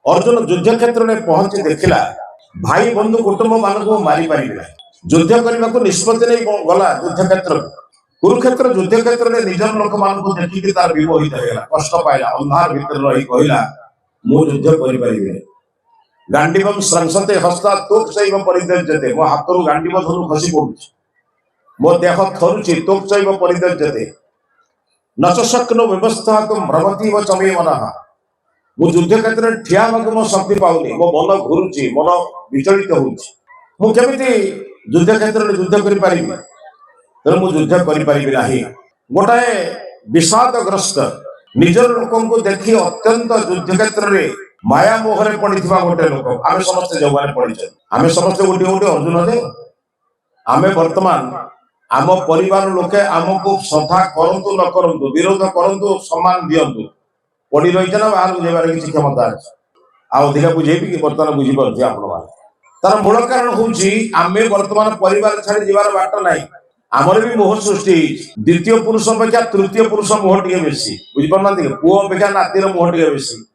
अर्जुन युद्ध क्षेत्र में पहुंची देखिला भाई बंधु कुटुंब मान मारी पारे युद्ध करने को निष्पत्ति नहीं गला युद्ध क्षेत्र कुरुक्षेत्र युद्ध क्षेत्र में निजर लोक मान देखिक तार विमोहित होगा कष्ट पाइला अंधार भीतर रही कहला मु युद्ध करि गांडीवम संसते हस्ता तोक सैव परित्यज्यते मो हाथरू गांडीव धनु खसी पड़ुछि मो देह थरुछि तोक सैव परित्यज्यते न च शक्नो व्यवस्था तुम भ्रमति व चमे मनः मु युद्ध क्षेत्र में ठिया मग मो शक्ति पाउनी मो मन घुरुछि मन विचलित होउछि मु केमिति युद्ध क्षेत्र में युद्ध करि पारिबि तेणु मु युद्ध करि पारिबि नाही गोटाए विषादग्रस्त निजर लोकन को देखि अत्यंत युद्ध क्षेत्र में माया मोहरे पड़िथिबा गोटे लोक आमे समस्त जवाने पड़िछ आमे समस्त गोटे गोटे अर्जुन दे आमे वर्तमान आम परिवार लोके आमको श्रद्धा करंतु न करंतु विरोध करंतु सम्मान दियंतु पड़ी रही ना बाहर बुझेबार किसी क्षमता अच्छे अधिका बुझेबी कि बर्तमान बुझीपारे आपण तार मूल कारण हूँ आमे वर्तमान परिवार छाड़ी जीवार बाट ना आमर भी मोह सृष्टि द्वितीय पुरुष अपेक्षा तृतीय पुरुष मोह टे बेसी बुझीपार पुओ अपेक्षा नातीर मोह टे बेसी